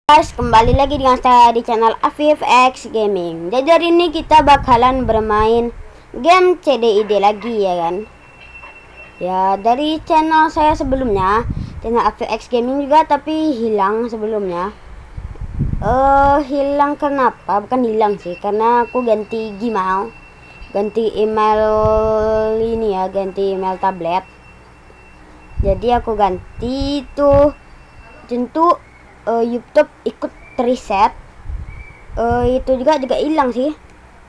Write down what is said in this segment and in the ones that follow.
Guys, kembali lagi dengan saya di channel Afif X Gaming. Jadi hari ini kita bakalan bermain game CDID lagi ya kan. Ya, dari channel saya sebelumnya, channel Afif X Gaming juga, tapi hilang sebelumnya. Hilang kenapa? Bukan hilang sih, karena aku ganti Gmail. Ganti email ini ya, ganti email tablet. Jadi aku ganti tuh tentu YouTube ikut reset. Itu juga hilang sih,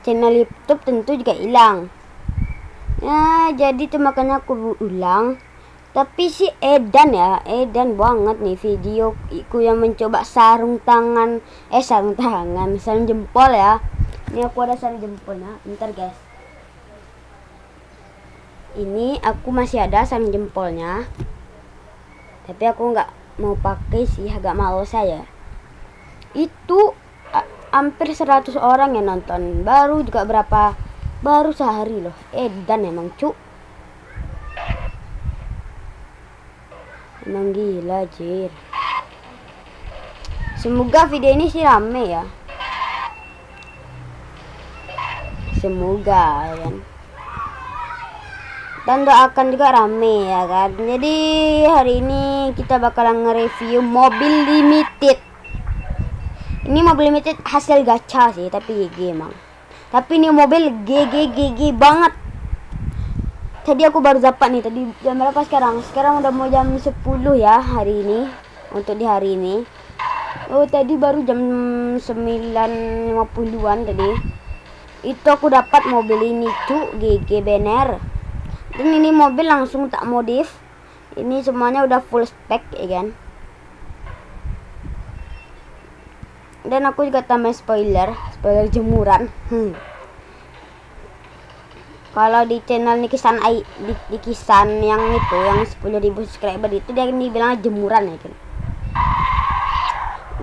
channel YouTube tentu juga hilang ya. Jadi tuh makanya aku ulang. Tapi si edan banget nih video aku yang mencoba sarung jempol ya. Ini aku ada sarung jempolnya, bentar guys. Ini aku masih ada sarung jempolnya, tapi aku nggak mau pakai sih, agak males saya. Itu hampir 100 orang yang nonton, baru sehari loh. Edan emang cuk, emang gila jir. Semoga video ini sih rame ya, semoga ya kan. Dan doakan juga rame ya kan. Jadi hari ini kita bakalan nge-review mobil limited. Ini mobil limited hasil gacha sih, tapi GG emang. Tapi ini mobil GG banget. Tadi aku baru dapat nih, tadi jam berapa sekarang? Sekarang udah mau jam 10 ya hari ini. Untuk di hari ini. Tadi baru jam 9.50-an tadi. Itu aku dapat mobil ini tuh, GG bener. Dan ini mobil langsung tak modif. Ini semuanya udah full spec ya kan. Dan aku juga tambah spoiler jemuran. Kalau di channel Nikisan Nikisan yang itu, yang 10.000 subscriber itu, dia dibilang jemuran ya kan.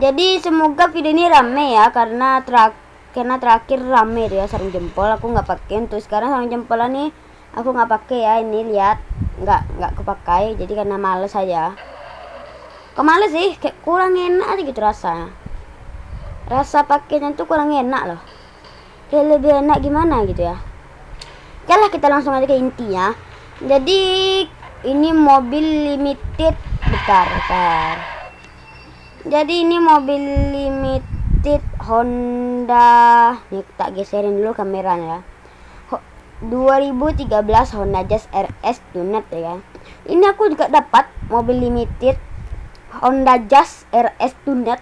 Jadi semoga video ini rame ya, karena terakhir rame ya sarung jempol. Aku nggak pakai untuk sekarang sarung jempol nih. Aku nggak pakai ya, ini lihat nggak kepakai, jadi karena males aja. Kemales sih, kayak kurang enak aja gitu rasanya. Rasa pakainya tuh kurang enak loh, kayak lebih enak gimana gitu ya. Oke lah, kita langsung aja ke intinya. Jadi ini mobil limited, bentar. Jadi ini mobil limited Honda, nih tak geserin dulu kameranya ya. 2013 Honda Jazz RS Tunet ya kan. Ini aku juga dapat mobil limited Honda Jazz RS Tunet,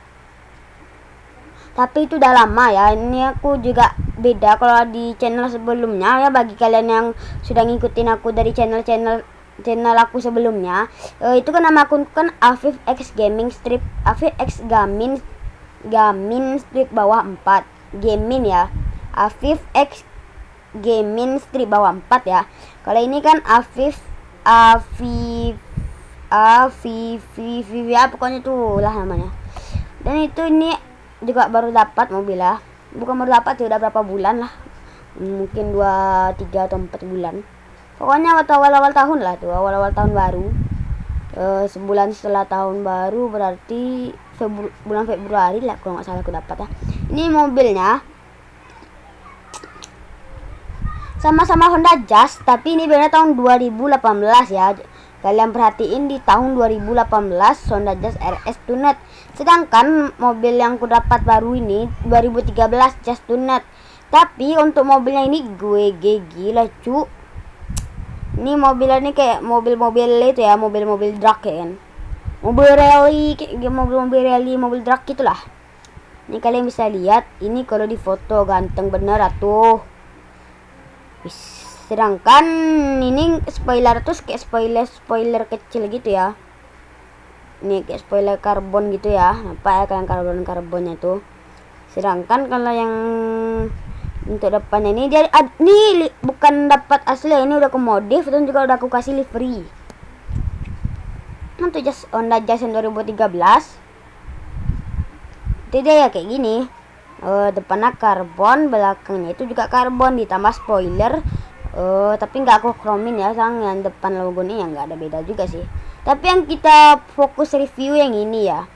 tapi itu udah lama ya. Ini aku juga beda kalau di channel sebelumnya ya. Bagi kalian yang sudah ngikutin aku dari channel aku sebelumnya, itu kan nama akun kan Afif X Gaming strip, Afif X Gamin strip bawah 4 Gamin ya. Afif X Gaming strip bawah 4 ya. Kalau ini kan Afif ya, pokoknya tuh lah namanya. Dan itu ini juga baru dapat mobil lah. Bukan baru dapat ya, udah berapa bulan lah. Mungkin 2, 3 atau 4 bulan. Pokoknya waktu awal-awal tahun lah tuh, awal-awal tahun baru. Sebulan setelah tahun baru, berarti bulan Februari lah kalau nggak salah aku dapat ya. Ini mobilnya sama-sama Honda Jazz, tapi ini beda tahun 2018 ya. Kalian perhatiin di tahun 2018 Honda Jazz RS Tunet. Sedangkan mobil yang ku dapat baru ini 2013 Jazz Tunet. Tapi untuk mobilnya ini gue gila cu. Ini mobilnya ini kayak mobil-mobil itu ya, mobil-mobil drag ya kan. Mobil rally, kayak mobil-mobil rally, mobil drag gitulah. Ini kalian bisa lihat, ini kalau di foto ganteng bener atuh. Sedangkan ini spoiler tuh kayak spoiler kecil gitu ya. Ini kayak spoiler karbon gitu ya. Apa ya kalian karbonnya tuh. Sedangkan kalau yang untuk depannya ini dia ini bukan dapat asli, ini udah aku modif dan juga udah aku kasih livery. Untuk Honda Jazz 2013. Itu dia ya kayak gini. Depannya karbon, belakangnya itu juga karbon ditambah spoiler. Tapi nggak aku chromin ya, sang yang depan logonya yang nggak ada beda juga sih. Tapi yang kita fokus review yang ini ya.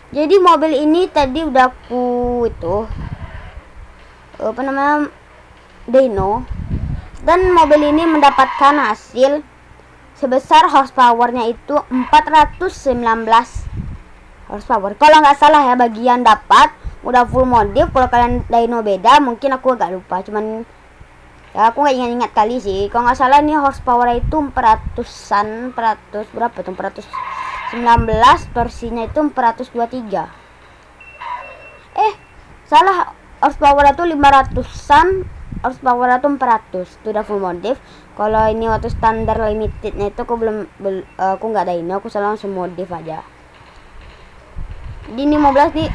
Jadi mobil ini tadi udah aku itu apa namanya, dyno, dan mobil ini mendapatkan hasil sebesar horsepowernya itu 419 horsepower kalau nggak salah ya. Bagian dapat udah full modif, kalau kalian dyno beda mungkin aku agak lupa, cuman ya aku nggak ingat-ingat kali sih. Kalau nggak salah ini horsepower itu 400-an, 400 berapa tuh, 419, torsinya itu 423. Salah, horsepower itu 500-an, horsepower itu 400, itu udah full modif. Kalau ini waktu standar limitednya itu aku aku nggak dyno, aku selalu langsung modif aja. Jadi ini 15 nih,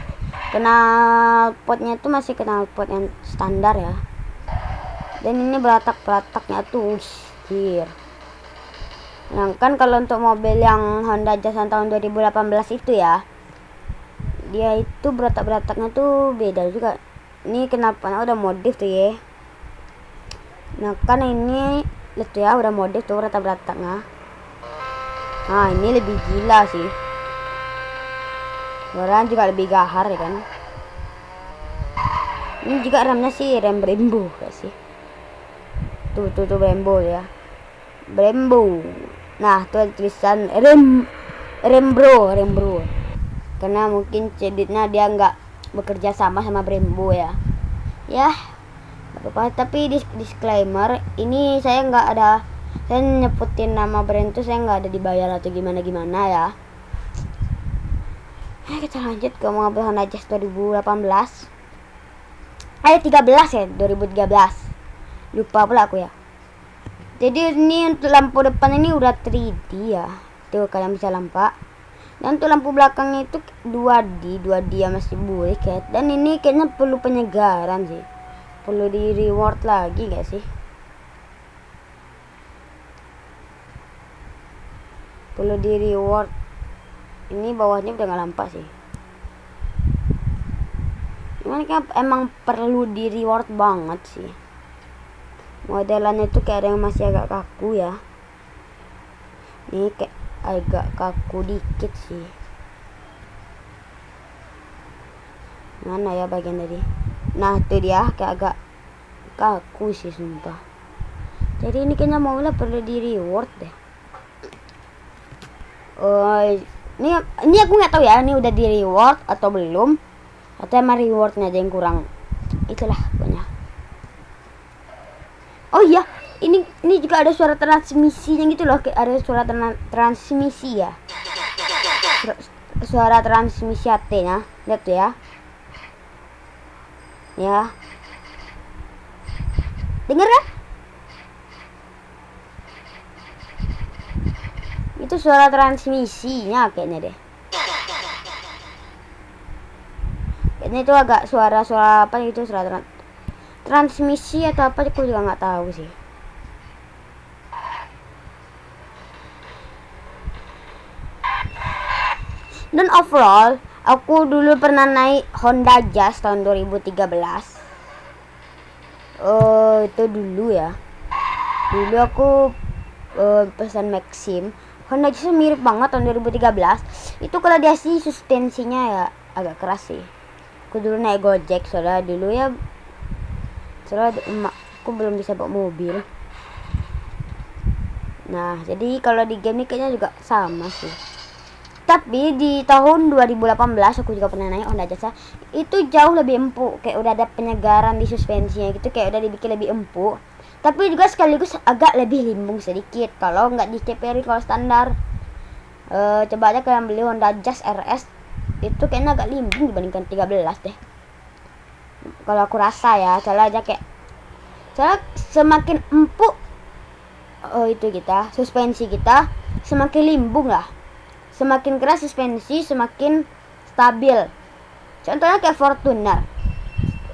knalpotnya itu masih knalpot yang standar ya. Dan ini beratak-berataknya tuh anjir. Sedangkan kalau untuk mobil yang Honda Jazz tahun 2018 itu ya, dia itu beratak-berataknya tuh beda juga. Ini kenapa udah modif tuh ya. Nah kan ini lihat tuh ya, udah modif tuh beratak-berataknya. Nah ini lebih gila sih, orang juga lebih gahar ya kan. Ini juga remnya sih rem Brembo gak sih, tuh Brembo ya, Brembo. Nah tuh ada tulisan Rembro, karena mungkin ceditnya dia nggak bekerja sama Brembo ya. Apa, tapi disclaimer ini saya nggak ada, saya nyebutin nama brand itu saya nggak ada dibayar atau gimana ya. Kita lanjut ke mobil Honda Jazz 2018, 13 ya, 2013 lupa pula aku ya. Jadi ini untuk lampu depan ini udah 3D ya, tuh kalian bisa nampak. Dan untuk lampu belakangnya itu 2D ya, masih boleh kayak. Dan ini kayaknya perlu penyegaran sih, perlu di reward lagi gak sih, perlu di reward. Ini bawahnya udah nggak nampak sih, cuman kan emang perlu di reward banget sih. Modelannya itu kayak ada yang masih agak kaku ya, ini kayak agak kaku dikit sih. Mana ya bagian tadi, nah itu dia kayak agak kaku sih sumpah. Jadi ini kayaknya mobilnya perlu di reward deh. Ini aku nggak tahu ya, ini udah di reward atau belum, atau emang rewardnya aja yang kurang, itulah pokoknya. Oh iya, ini juga ada suara transmisinya gitu loh, kayak ada suara transmisi ya, suara transmisi AT-nya, lihat tuh ya, denger kan? Itu suara transmisinya kayaknya deh. Kayaknya itu agak suara apa gitu, suara transmisi atau apa, aku juga nggak tahu sih. Dan overall, aku dulu pernah naik Honda Jazz tahun 2013. Itu dulu ya. Dulu aku pesan Maxim. Honda Jazz mirip banget tahun 2013. Itu kalau dia sih suspensinya ya agak keras sih. Aku dulu naik Gojek, soalnya dulu ya, soalnya aku belum bisa bawa mobil. Nah jadi kalau di game ini kayaknya juga sama sih. Tapi di tahun 2018 aku juga pernah naik Honda Jazz, itu jauh lebih empuk, kayak udah ada penyegaran di suspensinya gitu, kayak udah dibikin lebih empuk, tapi juga sekaligus agak lebih limbung sedikit kalau nggak di CPR kalau standar. Coba aja kalian beli Honda Jazz RS, itu kayaknya agak limbung dibandingkan 13 deh kalau aku rasa ya. Soalnya semakin empuk itu suspensi kita, semakin limbung lah. Semakin keras suspensi, semakin stabil. Contohnya kayak Fortuner,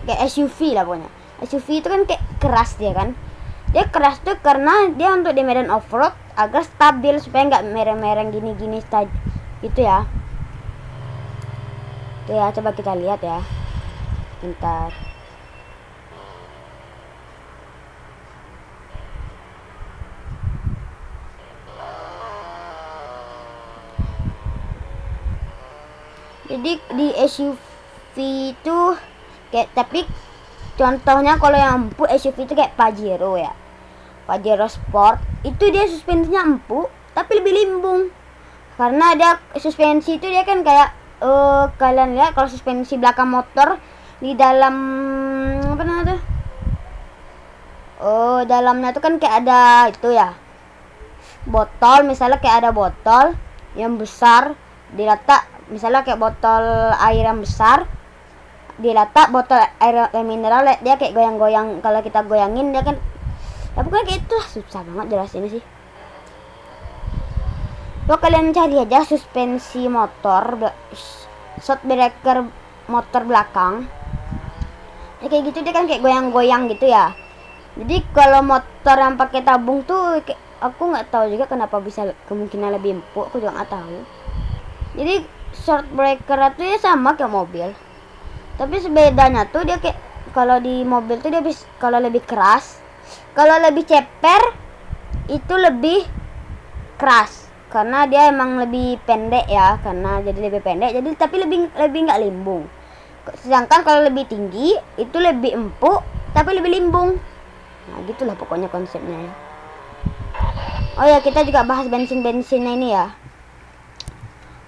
kayak SUV lah pokoknya. SUV itu kan kayak keras dia kan. Dia keras tuh karena dia untuk di medan off-road agar stabil, supaya nggak mereng-mereng gini-gini gitu ya. Tuh ya, coba kita lihat ya. Bentar. Jadi di SUV itu kayak, tapi contohnya kalau yang empuk SUV itu kayak Pajero ya, Pajero Sport itu dia suspensinya empuk tapi lebih limbung, karena dia suspensi itu dia kan kayak kalian lihat kalau suspensi belakang motor di dalam apa namanya tuh, dalamnya tuh kan kayak ada itu ya, botol, misalnya kayak ada botol yang besar diletak, misalnya kayak botol air yang besar diletak, botol air mineral dia kayak goyang-goyang, kalau kita goyangin dia kan ya pokoknya kayak itu, susah banget jelasinnya sih. Coba kalian cari aja suspensi motor, shock breaker motor belakang ya, kayak gitu dia kan kayak goyang-goyang gitu ya. Jadi kalau motor yang pakai tabung tuh aku nggak tahu juga kenapa bisa kemungkinan lebih empuk, aku juga nggak tahu. Jadi short breaker itu ya sama kayak mobil, tapi bedanya tuh dia kayak kalau di mobil tuh dia bisa, kalau lebih keras, kalau lebih ceper itu lebih keras karena dia emang lebih pendek ya, karena jadi lebih pendek jadi tapi lebih nggak limbung. Sedangkan kalau lebih tinggi itu lebih empuk tapi lebih limbung. Nah gitulah pokoknya konsepnya ya. Oh ya, kita juga bahas bensinnya ini ya.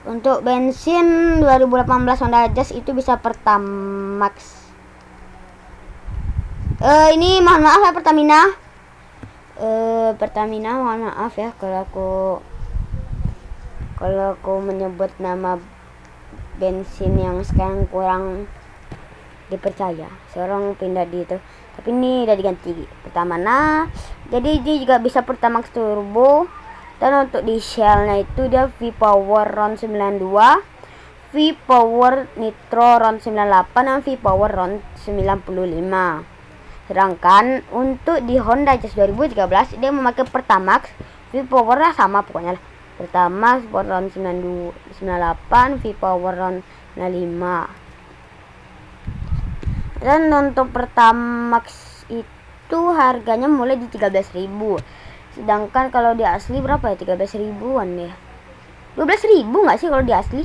Untuk bensin 2018 Honda Jazz itu bisa Pertamax. Ini mohon maaf ya Pertamina. Pertamina mohon maaf ya kalau aku menyebut nama bensin yang sekarang kurang dipercaya. Seorang pindah di itu, tapi ini udah diganti Pertamina. Jadi dia juga bisa Pertamax turbo. Dan untuk di Shell-nya itu dia V-Power RON 92, V-Power Nitro RON 98, dan V-Power RON 95. Sedangkan untuk di Honda Jazz 2013 dia memakai Pertamax, V-Power sama pokoknya lah. Pertamax RON 98, V-Power RON 95. Dan untuk Pertamax itu harganya mulai di 13.000. Sedangkan kalau di asli berapa ya? 13 ribuan ya. 12 ribu nggak sih kalau di asli?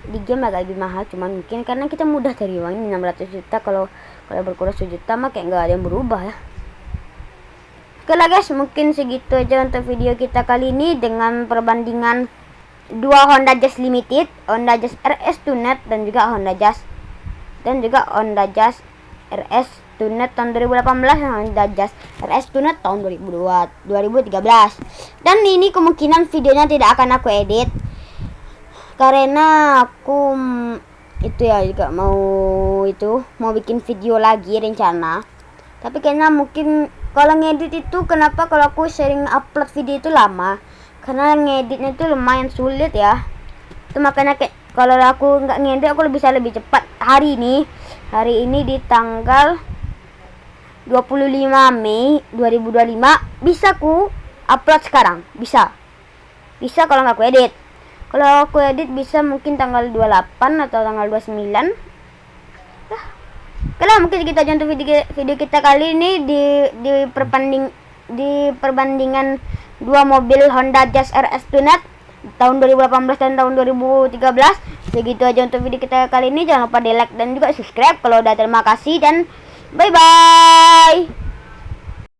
Di game agak lebih mahal, cuman mungkin karena kita mudah cari uang, ini 600 juta, kalau berkurang 1 juta mah kayak nggak ada yang berubah ya. Oke lah guys, mungkin segitu aja untuk video kita kali ini dengan perbandingan dua Honda Jazz Limited, Honda Jazz RS Tunet dan juga Honda Jazz RS Tunet tahun 2018 dan Honda Jazz RS Tunet tahun 2013. Dan ini kemungkinan videonya tidak akan aku edit karena aku itu ya juga mau bikin video lagi rencana. Tapi kayaknya mungkin kalau ngedit itu, kenapa kalau aku sering upload video itu lama, karena ngeditnya itu lumayan sulit ya. Itu makanya kayak kalau aku nggak ngedit aku bisa lebih cepat. Hari ini di tanggal 25 Mei 2025 bisa ku upload sekarang, bisa kalau nggak aku edit. Kalau aku edit bisa mungkin tanggal 28 atau tanggal 29. Kalau mungkin kita aja untuk video kita kali ini di perbandingan dua mobil Honda Jazz RS Tunet tahun 2018 dan tahun 2013. Segitu aja untuk video kita kali ini. Jangan lupa di like dan juga subscribe kalau udah. Terima kasih dan bye bye.